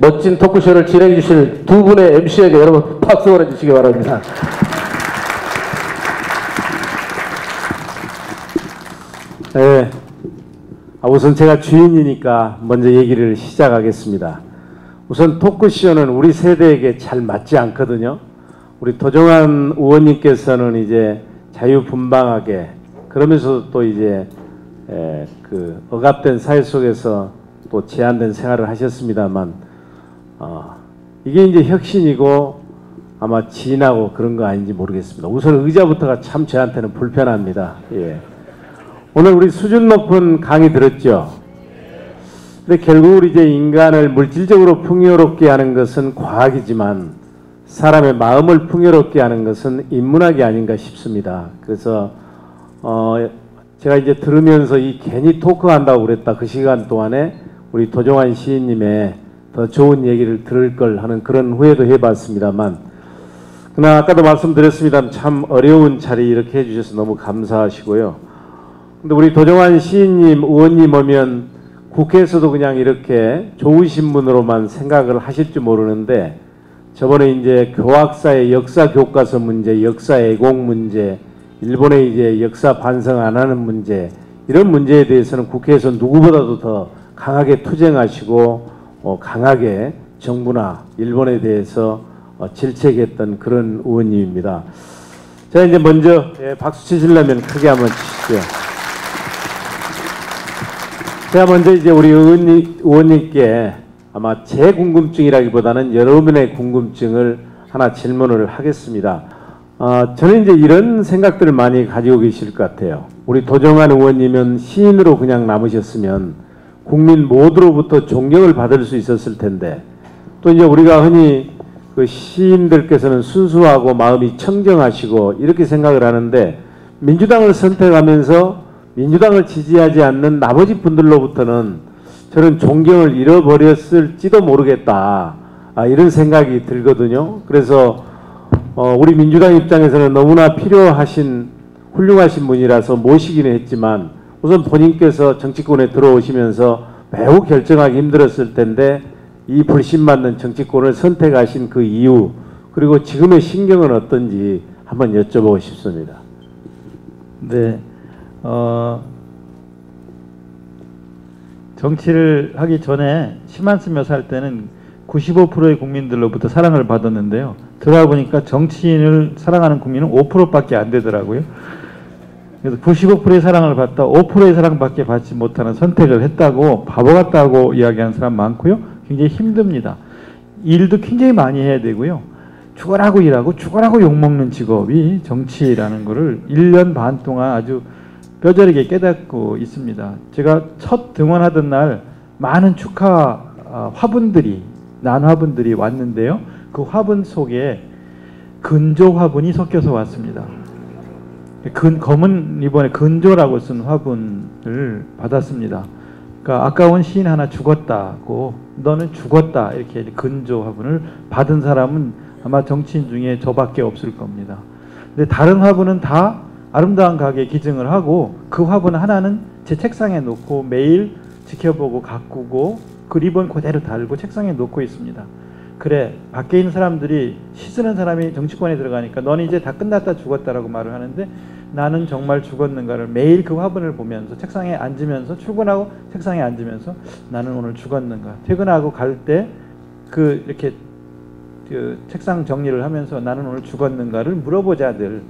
멋진 토크쇼를 진행해 주실 두 분의 MC에게 여러분 박수 보내주시기 바랍니다. 네. 우선 제가 주인이니까 먼저 얘기를 시작하겠습니다. 우선 토크쇼는 우리 세대에게 잘 맞지 않거든요. 우리 도정환 의원님께서는 이제 자유분방하게 그러면서 또 이제 그 억압된 사회 속에서 또 제한된 생활을 하셨습니다만 이게 이제 혁신이고 아마 진하고 그런 거 아닌지 모르겠습니다. 우선 의자부터가 참 저한테는 불편합니다. 예. 오늘 우리 수준 높은 강의 들었죠. 근데 결국 우리 이제 인간을 물질적으로 풍요롭게 하는 것은 과학이지만 사람의 마음을 풍요롭게 하는 것은 인문학이 아닌가 싶습니다. 그래서 제가 이제 들으면서 이 괜히 토크한다고 그랬다 그 시간 동안에 우리 도정환 시인님의 더 좋은 얘기를 들을 걸 하는 그런 후회도 해봤습니다만, 그러나 아까도 말씀드렸습니다. 참 어려운 자리 이렇게 해주셔서 너무 감사하시고요. 근데 우리 도정환 시인님, 의원님 오면 국회에서도 그냥 이렇게 좋으신 분으로만 생각을 하실 줄 모르는데, 저번에 이제 교학사의 역사 교과서 문제, 역사 애공 문제, 일본의 이제 역사 반성 안 하는 문제, 이런 문제에 대해서는 국회에서 누구보다도 더 강하게 투쟁하시고 강하게 정부나 일본에 대해서 질책했던 그런 의원님입니다. 자, 이제 먼저 박수 치시려면 크게 한번 치시죠. 제가 먼저 이제 우리 의원님께 아마 제 궁금증이라기보다는 여러분의 궁금증을 하나 질문을 하겠습니다. 저는 이제 이런 생각들을 많이 가지고 계실 것 같아요. 우리 도정환 의원님은 시인으로 그냥 남으셨으면 국민 모두로부터 존경을 받을 수 있었을 텐데, 또 이제 우리가 흔히 그 시인들께서는 순수하고 마음이 청정하시고 이렇게 생각을 하는데, 민주당을 선택하면서 민주당을 지지하지 않는 나머지 분들로부터는 저는 존경을 잃어버렸을지도 모르겠다, 이런 생각이 들거든요. 그래서 우리 민주당 입장에서는 너무나 필요하신 훌륭하신 분이라서 모시기는 했지만, 우선 본인께서 정치권에 들어오시면서 매우 결정하기 힘들었을 텐데 이 불신받는 정치권을 선택하신 그 이유, 그리고 지금의 심경은 어떤지 한번 여쭤보고 싶습니다. 네, 정치를 하기 전에 시만 쓰며 살 때는 95%의 국민들로부터 사랑을 받았는데요. 들어가 보니까 정치인을 사랑하는 국민은 5%밖에 안 되더라고요. 그래서 95%의 사랑을 받다 5%의 사랑밖에 받지 못하는 선택을 했다고 바보 같다고 이야기하는 사람 많고요. 굉장히 힘듭니다. 일도 굉장히 많이 해야 되고요. 죽어라고 일하고 죽어라고 욕먹는 직업이 정치라는 거를 1년 반 동안 아주 뼈저리게 깨닫고 있습니다. 제가 첫 등원하던 날 많은 축하 화분들이, 난화분들이 왔는데요. 그 화분 속에 근조 화분이 섞여서 왔습니다. 검은 리본에 근조라고 쓴 화분을 받았습니다. 그러니까 아까운 시인 하나 죽었다고, 너는 죽었다, 이렇게 근조 화분을 받은 사람은 아마 정치인 중에 저밖에 없을 겁니다. 근데 다른 화분은 다 아름다운 가게 기증을 하고 그 화분 하나는 제 책상에 놓고 매일 지켜보고 가꾸고 그 리본 그대로 달고 책상에 놓고 있습니다. 그래, 밖에 있는 사람들이 시 쓰는 사람이 정치권에 들어가니까 너는 이제 다 끝났다 죽었다라고 말을 하는데, 나는 정말 죽었는가를 매일 그 화분을 보면서 책상에 앉으면서, 출근하고 책상에 앉으면서 나는 오늘 죽었는가, 퇴근하고 갈 때 그 이렇게 그 책상 정리를 하면서 나는 오늘 죽었는가를 물어보자. 늘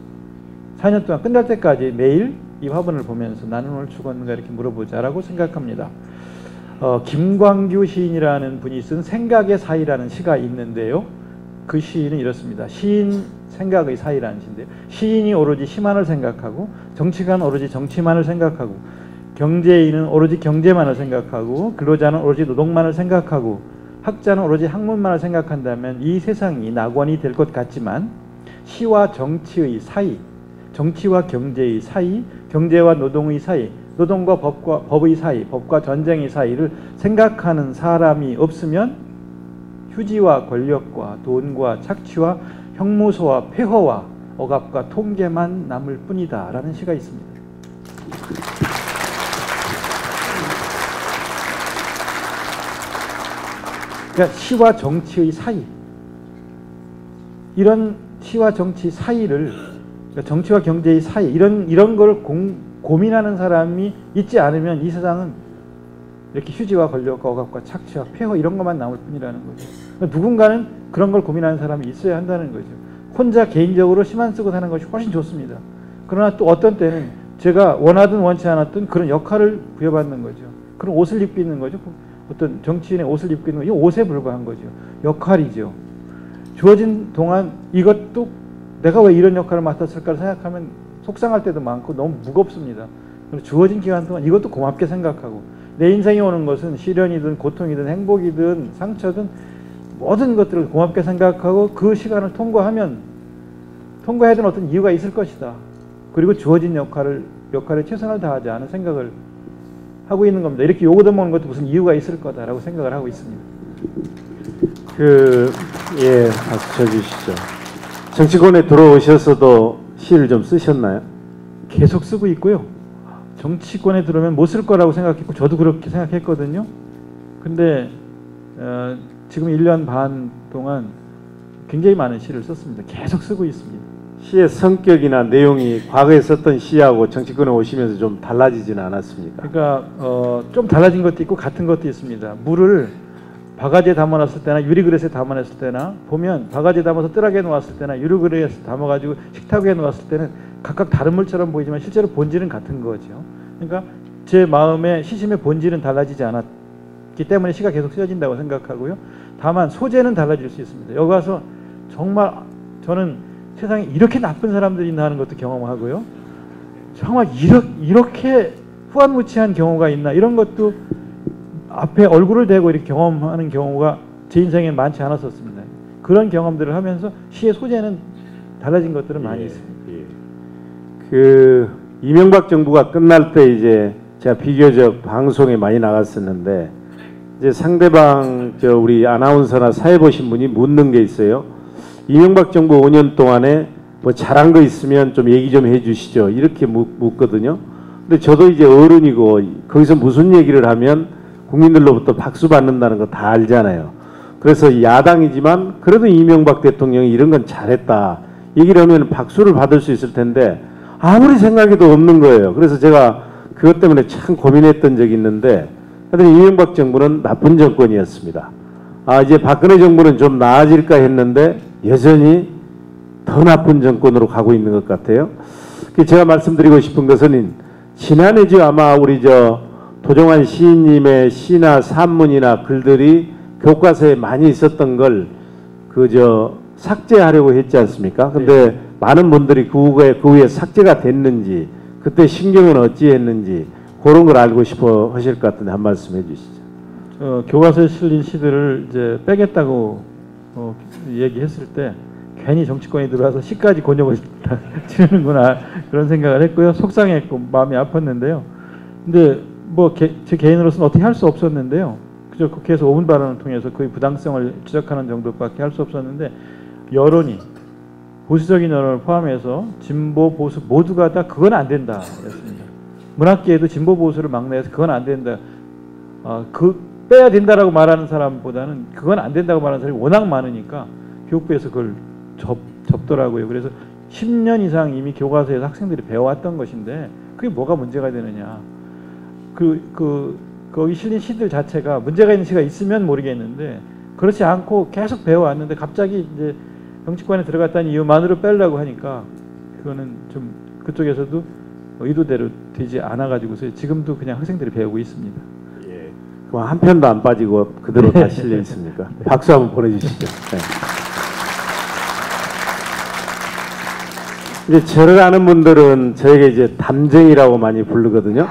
4년 동안 끝날 때까지 매일 이 화분을 보면서 나는 오늘 죽었는가 이렇게 물어보자라고 생각합니다. 김광규 시인이라는 분이 쓴 생각의 사이라는 시가 있는데요. 그 시인은 이렇습니다. 시인 생각의 사이라는 시인데요. 시인이 오로지 시만을 생각하고, 정치가는 오로지 정치만을 생각하고, 경제인은 오로지 경제만을 생각하고, 근로자는 오로지 노동만을 생각하고, 학자는 오로지 학문만을 생각한다면 이 세상이 낙원이 될 것 같지만, 시와 정치의 사이, 정치와 경제의 사이, 경제와 노동의 사이, 노동과 법의 사이, 법과 전쟁의 사이를 생각하는 사람이 없으면 휴지와 권력과 돈과 착취와 형무소와 폐허와 억압과 통계만 남을 뿐이다 라는 시가 있습니다. 그러니까 시와 정치의 사이, 이런 시와 정치 사이를, 그러니까 정치와 경제의 사이, 이런 걸 고민하는 사람이 있지 않으면 이 세상은 이렇게 휴지와 권력과 억압과 착취와 폐허 이런 것만 남을 뿐이라는 거죠. 그러니까 누군가는 그런 걸 고민하는 사람이 있어야 한다는 거죠. 혼자 개인적으로 시만 쓰고 사는 것이 훨씬 좋습니다. 그러나 또 어떤 때는 제가 원하든 원치 않았든 그런 역할을 부여받는 거죠. 그런 옷을 입고 있는 거죠. 어떤 정치인의 옷을 입고 있는 거, 이 옷에 불과한 거죠. 역할이죠. 주어진 동안 이것도 내가 왜 이런 역할을 맡았을까를 생각하면 속상할 때도 많고 너무 무겁습니다. 주어진 기간 동안 이것도 고맙게 생각하고, 내 인생에 오는 것은 시련이든 고통이든 행복이든 상처든 모든 것들을 고맙게 생각하고 그 시간을 통과해야 되는 어떤 이유가 있을 것이다. 그리고 주어진 역할에 최선을 다하지 않은 생각을 하고 있는 겁니다. 이렇게 요거도 먹는 것도 무슨 이유가 있을 거다라고 생각을 하고 있습니다. 예, 박수 쳐주시죠. 정치권에 들어오셔서도 시를 좀 쓰셨나요? 계속 쓰고 있고요. 정치권에 들어오면 못 쓸 거라고 생각했고 저도 그렇게 생각했거든요. 근데 지금 1년 반 동안 굉장히 많은 시를 썼습니다. 계속 쓰고 있습니다. 시의 성격이나 내용이 과거에 썼던 시하고 정치권에 오시면서 좀 달라지지는 않았습니까? 그러니까 좀 달라진 것도 있고 같은 것도 있습니다. 물을 바가지에 담아놨을 때나 유리그릇에 담아놨을 때나 보면 바가지에 담아서 뜰하게 놓았을 때나 유리그릇에 담아가지고 식탁 위에 놓았을 때는 각각 다른 물처럼 보이지만 실제로 본질은 같은 거죠. 그러니까 제 마음의 시심의 본질은 달라지지 않았기 때문에 시가 계속 쓰여진다고 생각하고요. 다만 소재는 달라질 수 있습니다. 여기 와서 정말 저는 세상에 이렇게 나쁜 사람들이 있나 하는 것도 경험하고요. 정말 이렇게 후한무치한 경우가 있나 이런 것도 앞에 얼굴을 대고 이렇게 경험하는 경우가 제 인생에 많지 않았었습니다. 그런 경험들을 하면서 시의 소재는 달라진 것들은 많이 있습니다. 그 이명박 정부가 끝날 때 이제 제가 비교적 방송에 많이 나갔었는데 이제 상대방 우리 아나운서나 사회 보신 분이 묻는 게 있어요. 이명박 정부 5년 동안에 뭐 잘한 거 있으면 좀 얘기 좀 해주시죠. 이렇게 묻거든요. 근데 저도 이제 어른이고 거기서 무슨 얘기를 하면 국민들로부터 박수 받는다는 거 다 알잖아요. 그래서 야당이지만 그래도 이명박 대통령이 이런 건 잘했다 얘기를 하면 박수를 받을 수 있을 텐데 아무리 생각해도 없는 거예요. 그래서 제가 그것 때문에 참 고민했던 적이 있는데 하여튼 이명박 정부는 나쁜 정권이었습니다. 이제 박근혜 정부는 좀 나아질까 했는데 여전히 더 나쁜 정권으로 가고 있는 것 같아요. 제가 말씀드리고 싶은 것은 지난해죠. 아마 우리 도종환 시인님의 시나 산문이나 글들이 교과서에 많이 있었던 걸 삭제하려고 했지 않습니까? 근데 네. 많은 분들이 그 후에 삭제가 됐는지 그때 신경은 어찌했는지 그런 걸 알고 싶어 하실 것 같은데 한 말씀 해주시죠. 교과서에 실린 시들을 이제 빼겠다고 얘기했을 때 괜히 정치권이 들어와서 시까지 곤욕을 치르는구나 그런 생각을 했고요. 속상했고 마음이 아팠는데요. 근데 뭐 제 개인으로서는 어떻게 할 수 없었는데요. 그저 국회에서 5분 발언을 통해서 거의 부당성을 지적하는 정도밖에 할 수 없었는데 여론이 보수적인 여론을 포함해서 진보 보수 모두가 다 그건 안 된다 그랬습니다. 문학계에도 진보 보수를 막내해서 그건 안 된다. 빼야 된다라고 말하는 사람보다는 그건 안 된다고 말하는 사람이 워낙 많으니까 교육부에서 그걸 접더라고요. 그래서 10년 이상 이미 교과서에서 학생들이 배워왔던 것인데 그게 뭐가 문제가 되느냐. 거기 실린 시들 자체가 문제가 있는 시가 있으면 모르겠는데 그렇지 않고 계속 배워왔는데 갑자기 이제 정치권에 들어갔다는 이유만으로 빼려고 하니까 그거는 좀 그쪽에서도 의도대로 되지 않아가지고서 지금도 그냥 학생들이 배우고 있습니다. 예. 그럼 한 편도 안 빠지고 그대로 다 실려 있습니까? 박수 한번 보내주시죠. 네. 이제 저를 아는 분들은 저에게 이제 담쟁이라고 많이 부르거든요.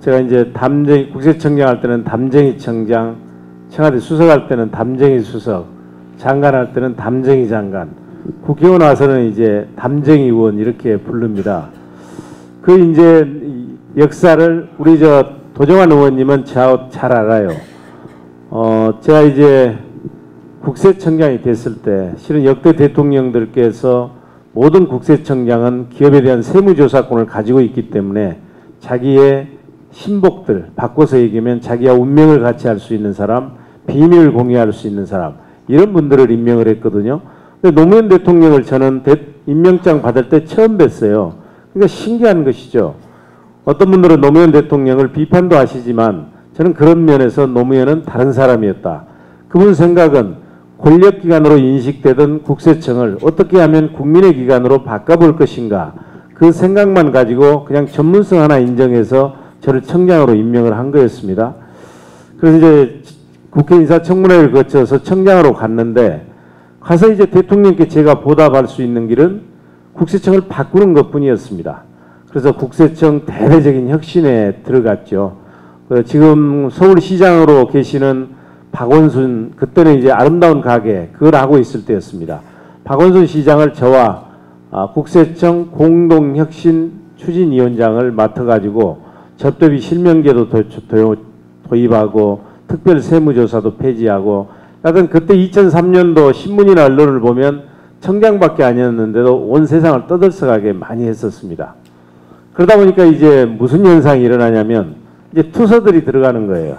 제가 이제 국세청장 할 때는 담쟁이 청장, 청와대 수석할 때는 담쟁이 수석, 장관 할 때는 담쟁이 장관, 국회의원 와서는 이제 담쟁이 의원 이렇게 부릅니다. 그 이제 역사를 우리 도종환 의원님은 잘 알아요. 제가 이제 국세청장이 됐을 때 실은 역대 대통령들께서 모든 국세청장은 기업에 대한 세무조사권을 가지고 있기 때문에 자기의 신복들, 바꿔서 얘기하면 자기와 운명을 같이 할 수 있는 사람, 비밀을 공유할 수 있는 사람, 이런 분들을 임명을 했거든요. 근데 노무현 대통령을 저는 임명장 받을 때 처음 뵀어요. 그러니까 신기한 것이죠. 어떤 분들은 노무현 대통령을 비판도 하시지만 저는 그런 면에서 노무현은 다른 사람이었다. 그분 생각은 권력기관으로 인식되던 국세청을 어떻게 하면 국민의 기관으로 바꿔볼 것인가, 그 생각만 가지고 그냥 전문성 하나 인정해서 저를 청장으로 임명을 한 거였습니다. 그래서 이제 국회 인사청문회를 거쳐서 청장으로 갔는데, 가서 이제 대통령께 제가 보답할 수 있는 길은 국세청을 바꾸는 것뿐이었습니다. 그래서 국세청 대대적인 혁신에 들어갔죠. 지금 서울시장으로 계시는 박원순, 그때는 이제 아름다운 가게 그걸 하고 있을 때였습니다. 박원순 시장을 저와 국세청 공동혁신 추진위원장을 맡아가지고 접대비 실명제도 도입하고 특별 세무조사도 폐지하고, 하여튼 그때 2003년도 신문이나 언론을 보면 청장밖에 아니었는데도 온 세상을 떠들썩하게 많이 했었습니다. 그러다 보니까 이제 무슨 현상이 일어나냐면 이제 투서들이 들어가는 거예요.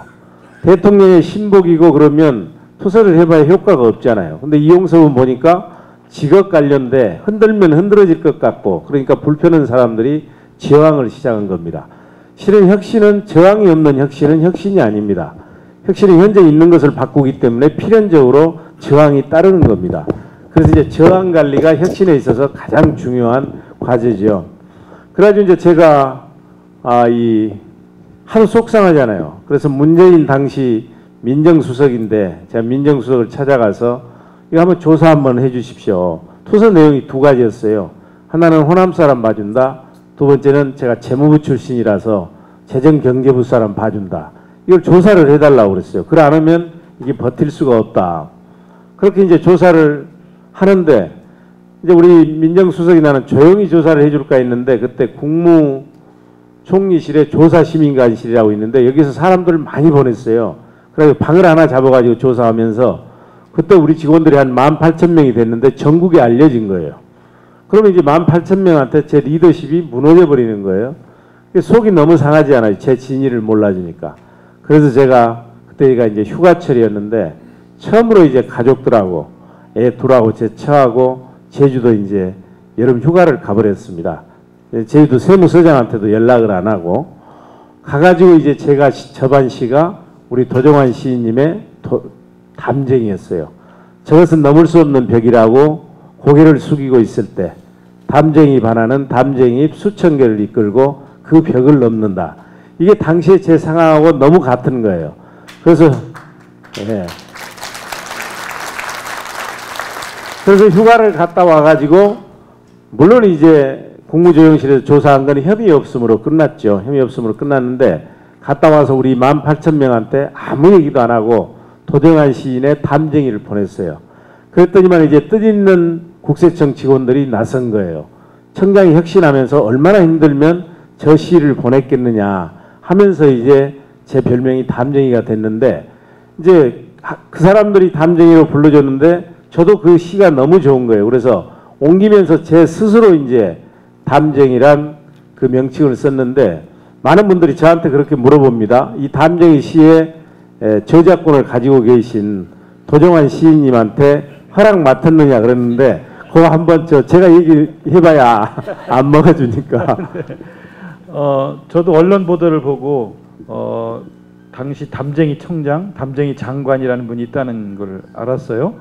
대통령의 신복이고 그러면 투서를 해봐야 효과가 없잖아요. 근데 이용섭은 보니까 직업 관련돼 흔들면 흔들어질 것 같고, 그러니까 불편한 사람들이 저항을 시작한 겁니다. 실은 혁신은, 저항이 없는 혁신은 혁신이 아닙니다. 혁신은 현재 있는 것을 바꾸기 때문에 필연적으로 저항이 따르는 겁니다. 그래서 이제 저항 관리가 혁신에 있어서 가장 중요한 과제죠. 그래가지고 이제 제가 하도 속상하잖아요. 그래서 문재인 당시 민정수석인데 제가 민정수석을 찾아가서 이거 한번 조사 한번 해주십시오. 투서 내용이 두 가지였어요. 하나는 호남 사람 봐준다. 두 번째는 제가 재무부 출신이라서 재정경제부 사람 봐준다. 이걸 조사를 해달라고 그랬어요. 그래 안 하면 이게 버틸 수가 없다. 그렇게 이제 조사를 하는데, 이제 우리 민정수석이 나는 조용히 조사를 해줄까 했는데, 그때 국무총리실에 조사시민관실이라고 있는데 여기서 사람들을 많이 보냈어요. 그래서 방을 하나 잡아가지고 조사하면서 그때 우리 직원들이 한 18,000명이 됐는데 전국에 알려진 거예요. 그러면 이제 18,000명한테 제 리더십이 무너져 버리는 거예요. 속이 너무 상하지 않아요. 제 진위를 몰라주니까. 그래서 제가 그때가 이제 휴가철이었는데 처음으로 이제 가족들하고 애 둘하고 제 처하고 제주도 이제 여름 휴가를 가버렸습니다. 제주도 세무서장한테도 연락을 안 하고 가가지고 이제 제가 접한 시가 우리 도정환 시인님의 담쟁이였어요. 저것은 넘을 수 없는 벽이라고 고개를 숙이고 있을 때 담쟁이 반하는 담쟁이 수천 개를 이끌고 그 벽을 넘는다. 이게 당시에 제 상황하고 너무 같은 거예요. 그래서 그래서 휴가를 갔다 와가지고, 물론 이제 국무조정실에서 조사한 건 혐의 없음으로 끝났죠. 혐의 없음으로 끝났는데 갔다 와서 우리 18,000명한테 아무 얘기도 안 하고 도정환 시인의 담쟁이를 보냈어요. 그랬더니만 이제 뜻있는 국세청 직원들이 나선 거예요. 청장이 혁신하면서 얼마나 힘들면 저 시를 보냈겠느냐 하면서 이제 제 별명이 담쟁이가 됐는데, 이제 그 사람들이 담쟁이로 불러줬는데 저도 그 시가 너무 좋은 거예요. 그래서 옮기면서 제 스스로 이제 담쟁이란 그 명칭을 썼는데, 많은 분들이 저한테 그렇게 물어봅니다. 이 담쟁이 시의 저작권을 가지고 계신 도정환 시인님한테 허락 맡았느냐 그랬는데, 그거 한번 제가 얘기해봐야 안 먹어주니까. 저도 언론 보도를 보고 당시 담쟁이 청장, 담쟁이 장관이라는 분이 있다는 걸 알았어요.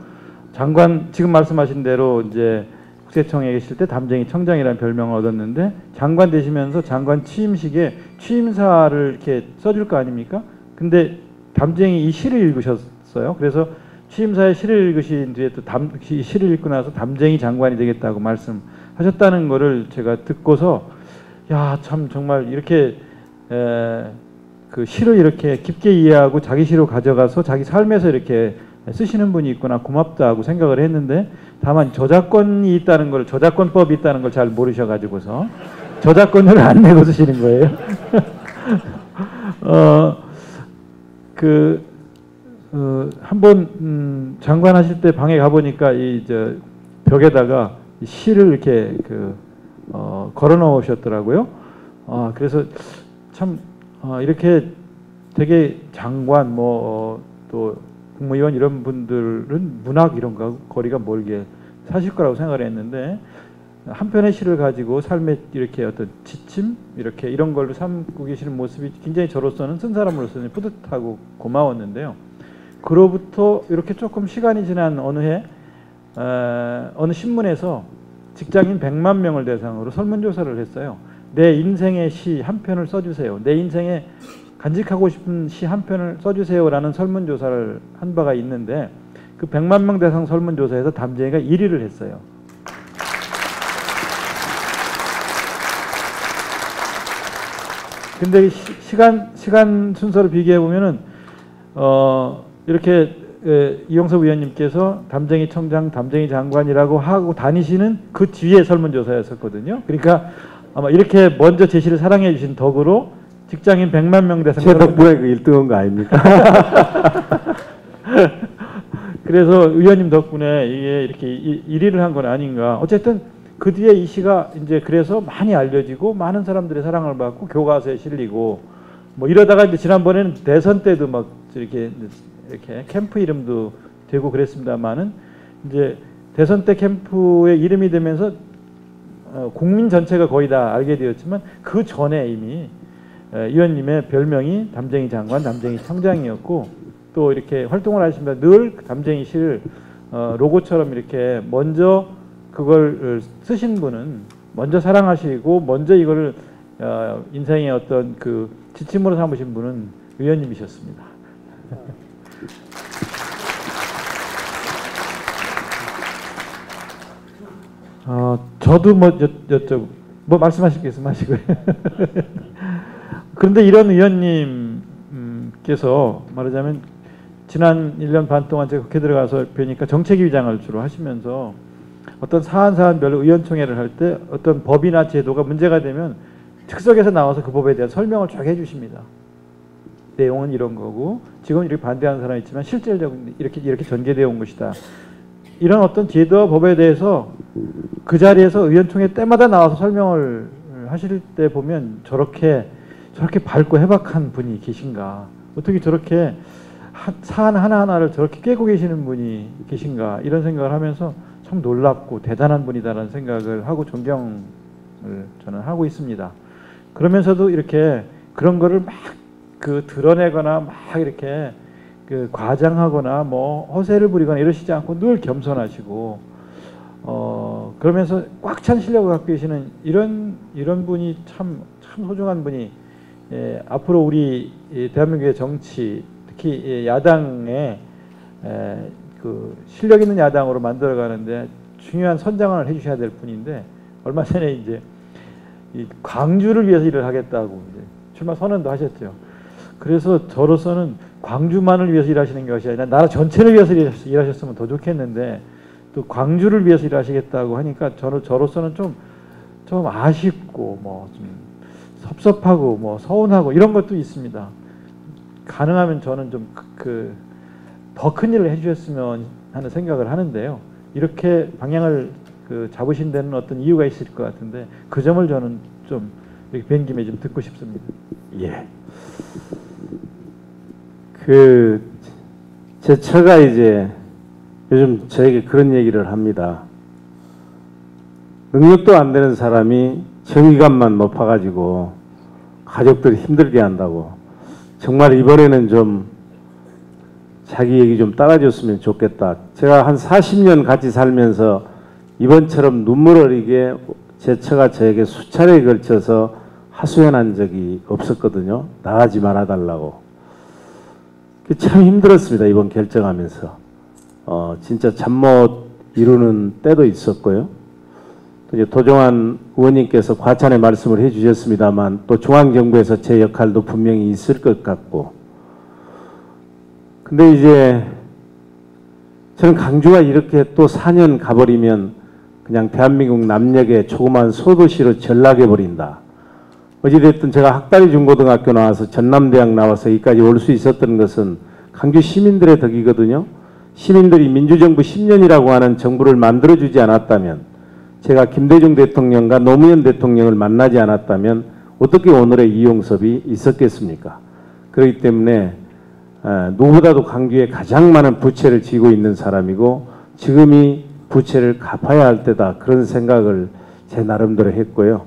장관, 지금 말씀하신 대로 이제 국세청에 계실 때 담쟁이 청장이라는 별명을 얻었는데, 장관 되시면서 장관 취임식에 취임사를 이렇게 써줄 거 아닙니까? 근데 담쟁이 이 시를 읽으셨어요. 그래서 취임사에 시를 읽으신 뒤에 또 시를 읽고 나서 담쟁이 장관이 되겠다고 말씀하셨다는 거를 제가 듣고서, 야, 참 정말 이렇게 그 시를 이렇게 깊게 이해하고 자기 시로 가져가서 자기 삶에서 이렇게 쓰시는 분이 있구나, 고맙다고 생각을 했는데, 다만 저작권이 있다는 걸, 저작권법이 있다는 걸 잘 모르셔가지고서 저작권을 안 내고 쓰시는 거예요. 한번 장관 하실 때 방에 가보니까 벽에다가 시를 이렇게 걸어 놓으셨더라고요. 그래서 참 이렇게 되게 장관 또 국무위원 이런 분들은 문학 이런 거 거리가 멀게 사실 거라고 생각을 했는데 한 편의 시를 가지고 삶의 이렇게 어떤 지침 이렇게 이런 걸로 삼고 계시는 모습이 굉장히 저로서는 쓴 사람으로서는 뿌듯하고 고마웠는데요. 그로부터 이렇게 조금 시간이 지난 어느 해 어느 신문에서 직장인 100만 명을 대상으로 설문조사를 했어요. 내 인생의 시 한 편을 써주세요. 내 인생에 간직하고 싶은 시 한 편을 써주세요라는 설문조사를 한 바가 있는데 그 100만 명 대상 설문조사에서 담쟁이가 1위를 했어요. 근데 시간 순서를 비교해 보면은 이렇게 이용섭 의원님께서 담쟁이 청장, 담쟁이 장관이라고 하고 다니시는 그 뒤에 설문조사였었거든요. 그러니까 아마 이렇게 먼저 제시를 사랑해 주신 덕으로 직장인 100만 명 대상 제 덕분에 그 1등한 거 아닙니까? 그래서 의원님 덕분에 이게 이렇게 1위를 한 건 아닌가. 어쨌든 그 뒤에 이 시가 이제 그래서 많이 알려지고 많은 사람들의 사랑을 받고 교과서에 실리고 뭐 이러다가 이제 지난번에는 대선 때도 막 이렇게 캠프 이름도 되고 그랬습니다만은 이제 대선 때 캠프의 이름이 되면서 국민 전체가 거의 다 알게 되었지만 그 전에 이미 의원님의 별명이 담쟁이 장관, 담쟁이 청장이었고 또 이렇게 활동을 하시면서 늘 담쟁이 시를 로고처럼 이렇게 먼저 그걸 쓰신 분은 먼저 사랑하시고 먼저 이거를 인생의 어떤 그 지침으로 삼으신 분은 의원님이셨습니다. 저도 뭐 뭐 말씀하실 게 있으면 하시고요. 그런데 이런 의원님께서 말하자면 지난 1년 반 동안 제가 국회 들어가서 뵈니까 정책위장을 주로 하시면서 어떤 사안별로 의원총회를 할 때 어떤 법이나 제도가 문제가 되면 즉석에서 나와서 그 법에 대한 설명을 쫙 해주십니다. 내용은 이런 거고 지금 이렇게 반대하는 사람이 있지만 실질적으로 이렇게 전개되어 온 것이다. 이런 어떤 제도와 법에 대해서 그 자리에서 의원총회 때마다 나와서 설명을 하실 때 보면 저렇게 밝고 해박한 분이 계신가, 어떻게 저렇게 사안 하나하나를 저렇게 깨고 계시는 분이 계신가, 이런 생각을 하면서 참 놀랍고 대단한 분이다라는 생각을 하고 존경을 저는 하고 있습니다. 그러면서도 이렇게 그런 거를 막 드러내거나 막 이렇게 과장하거나 뭐 허세를 부리거나 이러시지 않고 늘 겸손하시고 그러면서 꽉 찬 실력을 갖고 계시는 이런 분이 참 소중한 분이 앞으로 우리 대한민국의 정치, 특히 야당의 그 실력 있는 야당으로 만들어가는데 중요한 선장을 해주셔야 될 분인데 얼마 전에 이제 이 광주를 위해서 일을 하겠다고 이제 출마 선언도 하셨죠. 그래서 저로서는 광주만을 위해서 일하시는 것이 아니라 나라 전체를 위해서 일하셨으면 더 좋겠는데 또 광주를 위해서 일하시겠다고 하니까 저로서는 좀 아쉽고 뭐 좀 섭섭하고 뭐 서운하고 이런 것도 있습니다. 가능하면 저는 좀 더 큰 일을 해주셨으면 하는 생각을 하는데요. 이렇게 방향을 잡으신 데는 어떤 이유가 있을 것 같은데 그 점을 저는 좀 이렇게 뵌 김에 좀 듣고 싶습니다. 예. 제 처가 이제 요즘 저에게 그런 얘기를 합니다. 능력도 안 되는 사람이 정의감만 높아가지고 가족들이 힘들게 한다고. 정말 이번에는 좀 자기 얘기 좀 따라줬으면 좋겠다. 제가 한 40년 같이 살면서 이번처럼 눈물 어리게 제 처가 저에게 수차례에 걸쳐서 하소연한 적이 없었거든요. 나가지 말아달라고. 참 힘들었습니다. 이번 결정하면서. 진짜 잠 못 이루는 때도 있었고요. 또 이제 도종환 의원님께서 과찬의 말씀을 해주셨습니다만 또 중앙정부에서 제 역할도 분명히 있을 것 같고. 근데 이제 저는 강주가 이렇게 또 4년 가버리면 그냥 대한민국 남녘의 조그만 소도시로 전락해버린다. 어찌됐든 제가 학다리 중고등학교 나와서 전남대학 나와서 여기까지 올 수 있었던 것은 강주 시민들의 덕이거든요. 시민들이 민주정부 10년이라고 하는 정부를 만들어주지 않았다면, 제가 김대중 대통령과 노무현 대통령을 만나지 않았다면 어떻게 오늘의 이용섭이 있었겠습니까? 그렇기 때문에 누구보다도 광주에 가장 많은 부채를 지고 있는 사람이고 지금이 부채를 갚아야 할 때다, 그런 생각을 제 나름대로 했고요.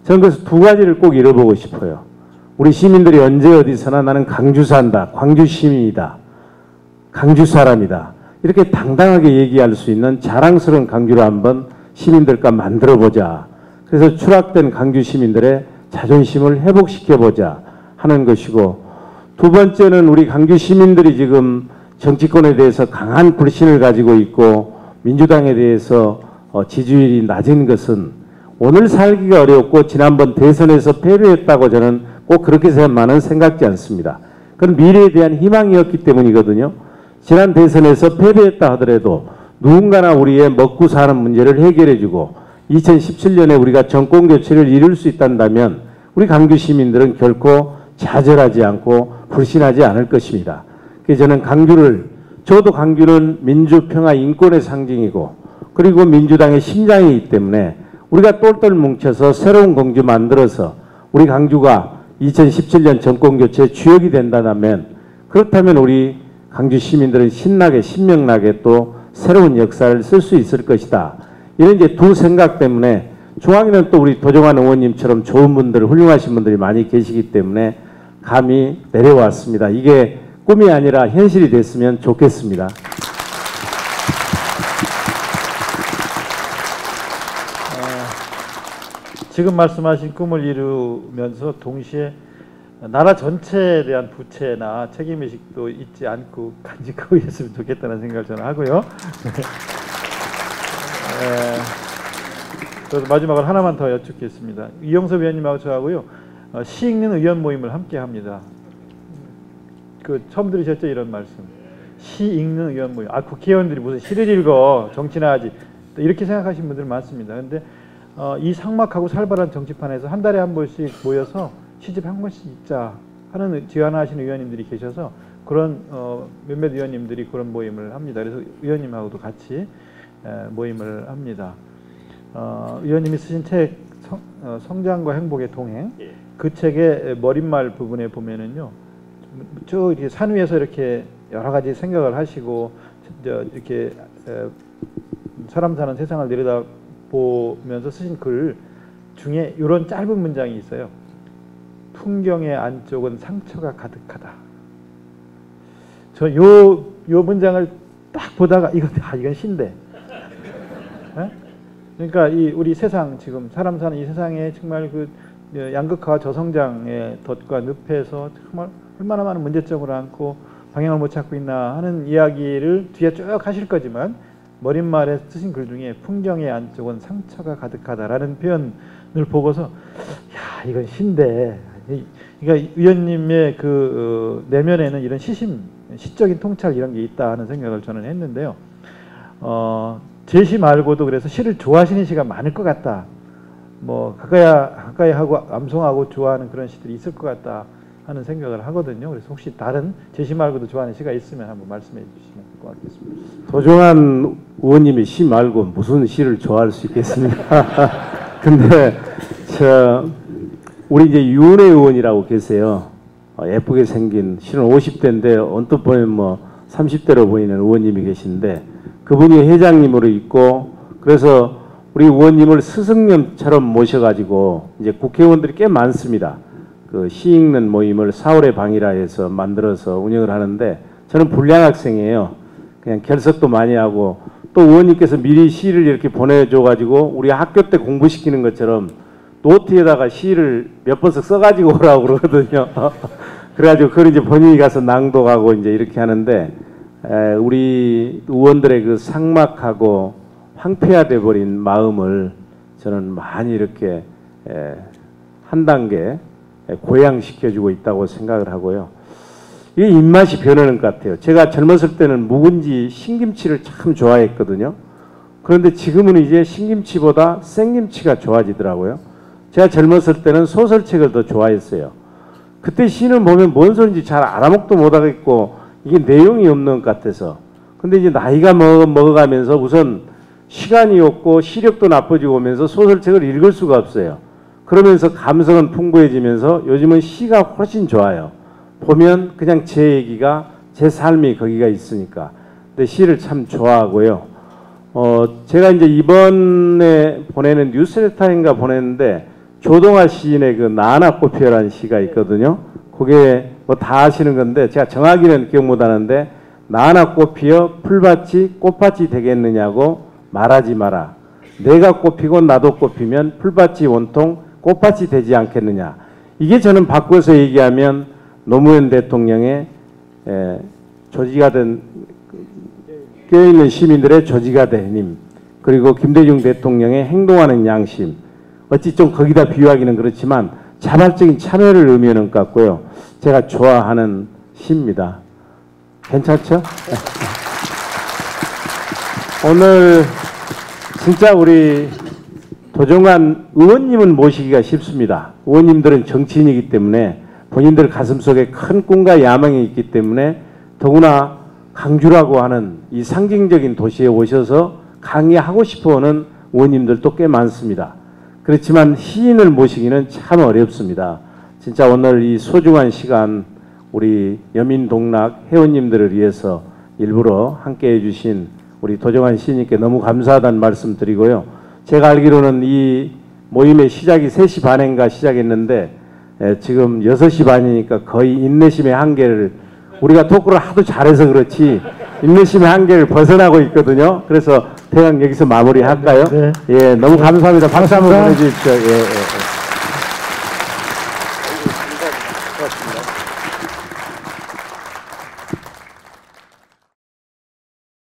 저는 그래서 두 가지를 꼭 잃어보고 싶어요. 우리 시민들이 언제 어디서나 나는 강주 산다, 광주 시민이다, 강주 사람이다, 이렇게 당당하게 얘기할 수 있는 자랑스러운 강주를 한번 시민들과 만들어보자. 그래서 추락된 강주 시민들의 자존심을 회복시켜보자 하는 것이고, 두 번째는 우리 강주 시민들이 지금 정치권에 대해서 강한 불신을 가지고 있고 민주당에 대해서 지지율이 낮은 것은 오늘 살기가 어렵고 지난번 대선에서 패배했다고 저는 꼭 그렇게만 생각지 않습니다. 그건 미래에 대한 희망이었기 때문이거든요. 지난 대선에서 패배했다 하더라도 누군가나 우리의 먹고 사는 문제를 해결해주고 2017년에 우리가 정권교체를 이룰 수 있다면 우리 강주 시민들은 결코 좌절하지 않고 불신하지 않을 것입니다. 그래서 저는 저도 강주는 민주평화 인권의 상징이고 그리고 민주당의 심장이기 때문에 우리가 똘똘 뭉쳐서 새로운 광주 만들어서 우리 강주가 2017년 정권교체의 주역이 된다면, 그렇다면 우리 강주 시민들은 신나게 신명나게 또 새로운 역사를 쓸 수 있을 것이다. 이런 이제 두 생각 때문에, 중앙에는 또 우리 도정환 의원님처럼 좋은 분들, 훌륭하신 분들이 많이 계시기 때문에 감히 내려왔습니다. 이게 꿈이 아니라 현실이 됐으면 좋겠습니다. 지금 말씀하신 꿈을 이루면서 동시에 나라 전체에 대한 부채나 책임의식도 잊지 않고 간직하고 있으면 좋겠다는 생각을 저는 하고요. 그래서 마지막으로 하나만 더 여쭙겠습니다. 이영섭 의원님하고 저하고요, 시 읽는 의원 모임을 함께 합니다. 처음 들으셨죠? 이런 말씀. 시 읽는 의원 모임. 국회의원들이 무슨 시를 읽어, 정치나 하지, 이렇게 생각하시는 분들 많습니다. 근데 이 삭막하고 살벌한 정치판에서 한 달에 한 번씩 모여서 시집 한 번씩 읽자 하는 제안하시는 의원님들이 계셔서 그런 몇몇 의원님들이 그런 모임을 합니다. 그래서 의원님하고도 같이 모임을 합니다. 의원님이 쓰신 책 성장과 행복의 동행, 그 책의 머릿말 부분에 보면은요, 저 이렇게 산 위에서 이렇게 여러 가지 생각을 하시고 이렇게 사람 사는 세상을 내려다보면서 쓰신 글 중에 이런 짧은 문장이 있어요. 풍경의 안쪽은 상처가 가득하다. 저 요 문장을 딱 보다가 이건 신데. 그러니까 우리 세상, 지금 사람 사는 이 세상에 정말 양극화와 저성장의 덫과 늪에서 정말 얼마나 많은 문제점을 안고 방향을 못 찾고 있나 하는 이야기를 뒤에 쭉 하실 거지만, 머릿말에 쓰신 글 중에 풍경의 안쪽은 상처가 가득하다라는 표현을 보고서 야, 이건 신데. 그러니까 의원님의 내면에는 이런 시적인 통찰 이런 게 있다 하는 생각을 저는 했는데요. 제 시 말고도 그래서 시를 좋아하시는 시가 많을 것 같다. 가까이 하고 암송하고 좋아하는 그런 시들이 있을 것 같다 하는 생각을 하거든요. 그래서 혹시 다른 제 시 말고도 좋아하는 시가 있으면 한번 말씀해 주시면 될 것 같겠습니다. 도정환 의원님이 시 말고 무슨 시를 좋아할 수 있겠습니까? 근데 우리 이제 윤회 의원이라고 계세요. 예쁘게 생긴, 실은 50대인데 언뜻 보면 30대로 보이는 의원님이 계신데, 그분이 회장님으로 있고, 그래서 우리 의원님을 스승님처럼 모셔가지고 이제 국회의원들이 꽤 많습니다. 시 읽는 모임을 4월의 방이라 해서 만들어서 운영을 하는데, 저는 불량 학생이에요. 그냥 결석도 많이 하고, 또 의원님께서 미리 시를 이렇게 보내줘가지고 우리 학교 때 공부시키는 것처럼 노트에다가 시를 몇 번씩 써가지고 오라고 그러거든요. 그래가지고 그걸 이제 본인이 가서 낭독하고 이제 이렇게 하는데, 우리 의원들의 삭막하고 황폐화돼 버린 마음을 저는 많이 이렇게 한 단계 고양시켜주고 있다고 생각을 하고요. 이게 입맛이 변하는 것 같아요. 제가 젊었을 때는 묵은지 신김치를 참 좋아했거든요. 그런데 지금은 이제 신김치보다 생김치가 좋아지더라고요. 제가 젊었을 때는 소설책을 더 좋아했어요. 그때 시는 보면 뭔 소리인지 잘 알아먹도 못하겠고 이게 내용이 없는 것 같아서. 근데 이제 나이가 먹어가면서 우선 시간이 없고 시력도 나빠지고 오면서 소설책을 읽을 수가 없어요. 그러면서 감성은 풍부해지면서 요즘은 시가 훨씬 좋아요. 보면 그냥 제 얘기가 제 삶이 거기가 있으니까. 근데 시를 참 좋아하고요. 제가 이제 이번에 보내는 뉴스레터인가 보냈는데 조동아 시인의 그 나나 꽃피어라는 시가 있거든요. 그게 뭐 다 아시는 건데 제가 정확히는 기억 못 하는데 나나 꽃피어 풀밭이 꽃밭이 되겠느냐고 말하지 마라. 내가 꽃피고 나도 꽃피면 풀밭이 온통 꽃밭이 되지 않겠느냐. 이게 저는 바꿔서 얘기하면 노무현 대통령의 조지가 된 껴있는 시민들의 조지가 된 힘, 그리고 김대중 대통령의 행동하는 양심, 어찌 좀 거기다 비유하기는 그렇지만 자발적인 참여를 의미하는 것 같고요. 제가 좋아하는 시입니다. 괜찮죠? 오늘 진짜 우리 도종환 의원님은 모시기가 쉽습니다. 의원님들은 정치인이기 때문에 본인들 가슴속에 큰 꿈과 야망이 있기 때문에 더구나 강주라고 하는 이 상징적인 도시에 오셔서 강의하고 싶어하는 의원님들도 꽤 많습니다. 그렇지만 시인을 모시기는 참 어렵습니다. 진짜 오늘 이 소중한 시간 우리 여민동락 회원님들을 위해서 일부러 함께 해주신 우리 도종환 시인님께 너무 감사하다는 말씀 드리고요. 제가 알기로는 이 모임의 시작이 3시 반인가 시작했는데 지금 6시 반이니까 거의 인내심의 한계를, 우리가 토크를 하도 잘해서 그렇지 인내심의 한계를 벗어나고 있거든요. 그래서 대강 여기서 마무리할까요? 네. 예, 너무 감사합니다. 박수 한번 보내주십시오. 예, 예.